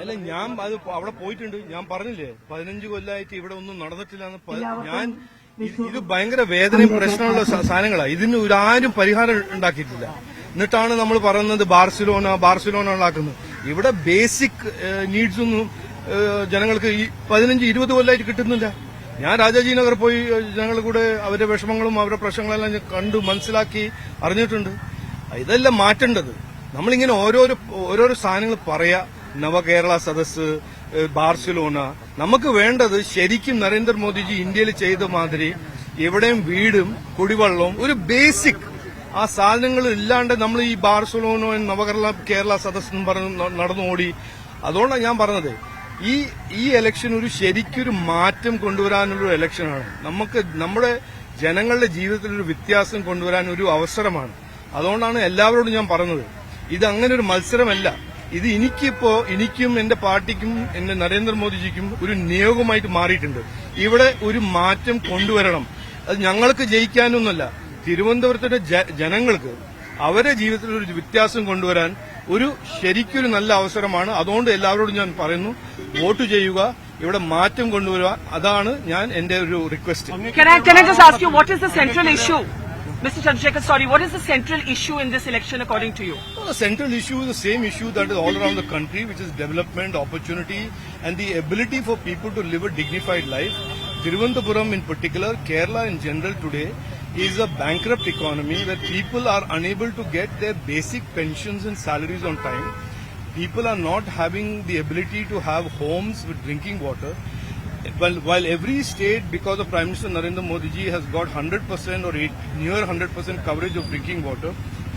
അല്ല ഞാൻ അത് അവിടെ പോയിട്ടുണ്ട്. ഞാൻ പറഞ്ഞില്ലേ 15 കൊല്ലമായിട്ട് ഇവിടെ ഒന്നും നടന്നിട്ടില്ല. ഞാൻ ഇത് ഭയങ്കര വേദനയും പ്രശ്നമുള്ള സാധനങ്ങളാണ്. ഇതിന് ആരും പരിഹാരം ഉണ്ടാക്കിയിട്ടില്ല. എന്നിട്ടാണ് നമ്മൾ പറയുന്നത് ബാർസിലോന ഉണ്ടാക്കുന്നത്. ഇവിടെ ബേസിക് നീഡ്സ് ഒന്നും ജനങ്ങൾക്ക് ഈ 15-20 കൊല്ലമായിട്ട് കിട്ടുന്നില്ല. ഞാൻ രാജാജി നഗർ പോയി ജനങ്ങൾ കൂടെ അവരുടെ വിഷമങ്ങളും അവരുടെ പ്രശ്നങ്ങളെല്ലാം കണ്ടു മനസ്സിലാക്കി അറിഞ്ഞിട്ടുണ്ട്. ഇതെല്ലാം മാറ്റേണ്ടത്. നമ്മളിങ്ങനെ ഓരോരോ സാധനങ്ങൾ പറയാ. നവകേരള സദസ്, ബാർസിലോന. നമുക്ക് വേണ്ടത് ശരിക്കും നരേന്ദ്രമോദിജി ഇന്ത്യയിൽ ചെയ്ത മാതിരി എവിടെയും വീടും കുടിവെള്ളവും ഒരു ബേസിക് ആ സാധനങ്ങൾ ഇല്ലാണ്ട് നമ്മൾ ഈ ബാർസിലോന കേരള സദസ് എന്ന് പറഞ്ഞ് നടന്നോടി. അതുകൊണ്ടാണ് ഞാൻ പറഞ്ഞത് ഈ ഇലക്ഷൻ ഒരു ശരിക്കൊരു മാറ്റം കൊണ്ടുവരാനുള്ള ഇലക്ഷനാണ്. നമുക്ക് നമ്മുടെ ജനങ്ങളുടെ ജീവിതത്തിൽ ഒരു വ്യത്യാസം കൊണ്ടുവരാൻ ഒരു അവസരമാണ്. അതുകൊണ്ടാണ് എല്ലാവരോടും ഞാൻ പറഞ്ഞത് ഇത് അങ്ങനെ ഒരു മത്സരമല്ല. ഇത് എനിക്കും എന്റെ പാർട്ടിക്കും എന്റെ നരേന്ദ്രമോദിജിക്കും ഒരു നിയോഗമായിട്ട് മാറിയിട്ടുണ്ട്. ഇവിടെ ഒരു മാറ്റം കൊണ്ടുവരണം. അത് ഞങ്ങൾക്ക് ജയിക്കാനൊന്നുമല്ല, തിരുവനന്തപുരത്തിന്റെ ജനങ്ങൾക്ക് അവരുടെ ജീവിതത്തിൽ ഒരു വ്യത്യാസം കൊണ്ടുവരാൻ ഒരു ശരിക്കൊരു നല്ല അവസരമാണ്. അതുകൊണ്ട് എല്ലാവരോടും ഞാൻ പറയുന്നു, വോട്ട് ചെയ്യുക, ഇവിടെ മാറ്റം കൊണ്ടുവരിക. അതാണ് ഞാൻ എന്റെ ഒരു request. Mr. Chandrasekhar, sorry, what is the central issue in this election according to you? Well, the central issue is the same issue that is all around the country, which is development, opportunity and the ability for people to live a dignified life. Thiruvananthapuram in particular, Kerala in general today is a bankrupt economy where people are unable to get their basic pensions and salaries on time. People are not having the ability to have homes with drinking water. While every state, because of Prime Minister Narendra Modi ji, has got 100% or near 100% coverage of drinking water,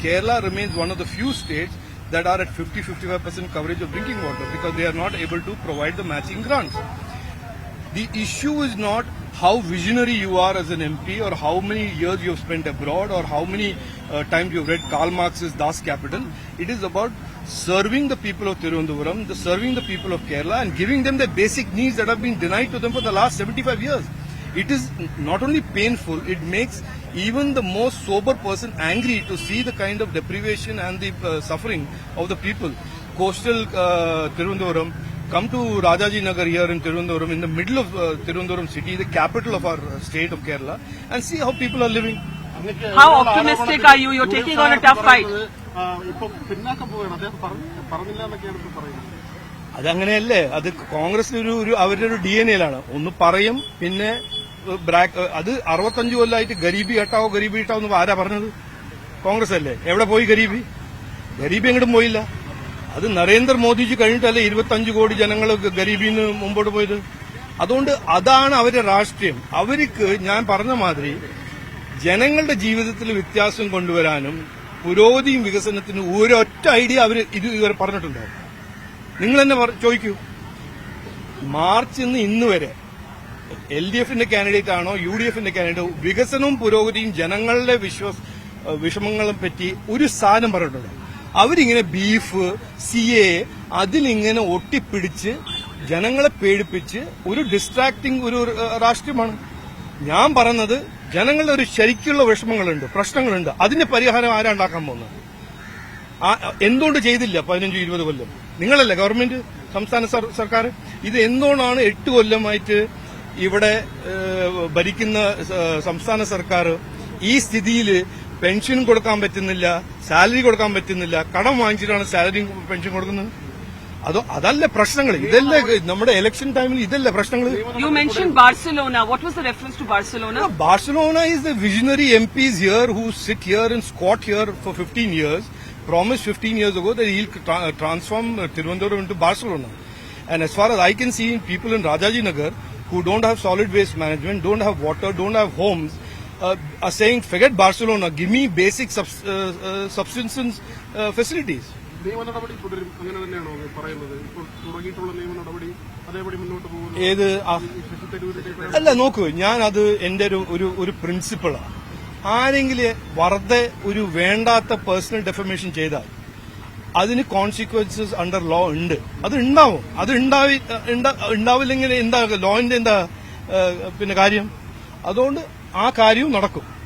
Kerala remains one of the few states that are at 50-55% coverage of drinking water because they are not able to provide the matching grants. The issue is not how visionary you are as an MP or how many years you have spent abroad or how many times you have read Karl Marx's Das Kapital. It is about serving the people of Thiruvananthapuram, serving the people of Kerala and giving them the basic needs that have been denied to them for the last 75 years. It is not only painful, it makes even the most sober person angry to see the kind of deprivation and the suffering of the people. Coastal Thiruvananthapuram, come to Rajaji Nagar here in Thiruvananthapuram, in the middle of Thiruvananthapuram city, the capital of our state of Kerala, and see how people are living. How optimistic are you? You're taking on a tough fight. അതങ്ങനെയല്ലേ, അത് കോൺഗ്രസിന് അവരുടെ ഒരു DNA-യിലാണ്. ഒന്ന് പറയും, പിന്നെ അത് 65 കൊല്ലമായിട്ട് ഗരീബി ഹട്ടാവോ എന്ന് ആരാ പറഞ്ഞത്? കോൺഗ്രസ് അല്ലേ. എവിടെ പോയി ഗരീബി എങ്ങോട്ടും പോയില്ല. അത് നരേന്ദ്രമോദിജി കഴിഞ്ഞിട്ടല്ലേ 25 കോടി ജനങ്ങൾ ഗരീബിന്ന് മുമ്പോട്ട് പോയത്. അതുകൊണ്ട് അതാണ് അവരുടെ രാഷ്ട്രീയം. അവർക്ക് ഞാൻ പറഞ്ഞ മാതിരി ജനങ്ങളുടെ ജീവിതത്തിൽ വ്യത്യാസം കൊണ്ടുവരാനും പുരോഗതിയും വികസനത്തിനും ഒരൊറ്റ ഐഡിയ ഇവർ പറഞ്ഞിട്ടുണ്ടാവും. നിങ്ങൾ തന്നെ ചോദിക്കൂ, മാർച്ച് ഇന്ന് വരെ LDFന്റെ കാൻഡിഡേറ്റ് ആണോ UDFന്റെ കാൻഡിഡേറ്റ് വികസനവും പുരോഗതിയും ജനങ്ങളുടെ വിഷമങ്ങളെ പറ്റി ഒരു സാധനം പറഞ്ഞിട്ടുണ്ട്? അവരിങ്ങനെ ബീഫ് CA അതിലിങ്ങനെ ഒട്ടിപ്പിടിച്ച് ജനങ്ങളെ പേടിപ്പിച്ച് ഒരു ഡിസ്ട്രാക്ടിംഗ് ഒരു രാഷ്ട്രീയമാണ്. ഞാൻ പറഞ്ഞത് ജനങ്ങളുടെ ഒരു ശരിക്കുള്ള വിഷമങ്ങളുണ്ട്, പ്രശ്നങ്ങളുണ്ട്. അതിന്റെ പരിഹാരം ആരാ ഉണ്ടാക്കാൻ പോകുന്നത്? എന്തുകൊണ്ട് ചെയ്തില്ല 15-20 കൊല്ലം? നിങ്ങളല്ലേ ഗവൺമെന്റ്, സംസ്ഥാന സർക്കാർ. ഇത് എന്തുകൊണ്ടാണ് 8 കൊല്ലമായിട്ട് ഇവിടെ ഭരിക്കുന്ന സംസ്ഥാന സർക്കാർ ഈ സ്ഥിതിയിൽ പെൻഷൻ കൊടുക്കാൻ പറ്റുന്നില്ല, സാലറി കൊടുക്കാൻ പറ്റുന്നില്ല, കടം വാങ്ങിച്ചിട്ടാണ് സാലറി പെൻഷൻ കൊടുക്കുന്നത്? അതല്ല പ്രശ്നങ്ങൾ. ഇതല്ലേ നമ്മുടെ ഇലക്ഷൻ ടൈമിൽ ഇതല്ലേ പ്രശ്നങ്ങൾ? You mentioned Barcelona. What was the reference to Barcelona? Barcelona is the visionary MPs here who sit here and squat here for 15 years, promised 15 years ago that he'll transform Thiruvananthapuram into Barcelona. And as far as I can see, people in Rajaji Nagar who don't have solid waste management, don't have water, don't have homes, are saying, forget Barcelona, give me basic subsistence facilities. നിയമ നടപടി തുടരും, അങ്ങനെ തന്നെയാണോ പറയുന്നത്? ഇപ്പോൾ തുടങ്ങിയിട്ടുള്ള നിയമ നടപടി അതേപടി മുന്നോട്ട് പോകുന്നു? ഏത് അല്ല, നോക്കൂ, ഞാൻ അത് എന്റെ ഒരു പ്രിൻസിപ്പിളാണ്. ആരെങ്കിലും വെറുതെ ഒരു വേണ്ടാത്ത പേഴ്സണൽ ഡെഫമേഷൻ ചെയ്താൽ അതിന് കോൺസിക്വൻസസ് അണ്ടർ ലോ ഉണ്ട്. അത് ഉണ്ടാവും. അത് ഉണ്ടാവില്ലെങ്കിൽ എന്താ ലോന്റെ പിന്നെ കാര്യം? അതുകൊണ്ട് ആ കാര്യവും നടക്കും.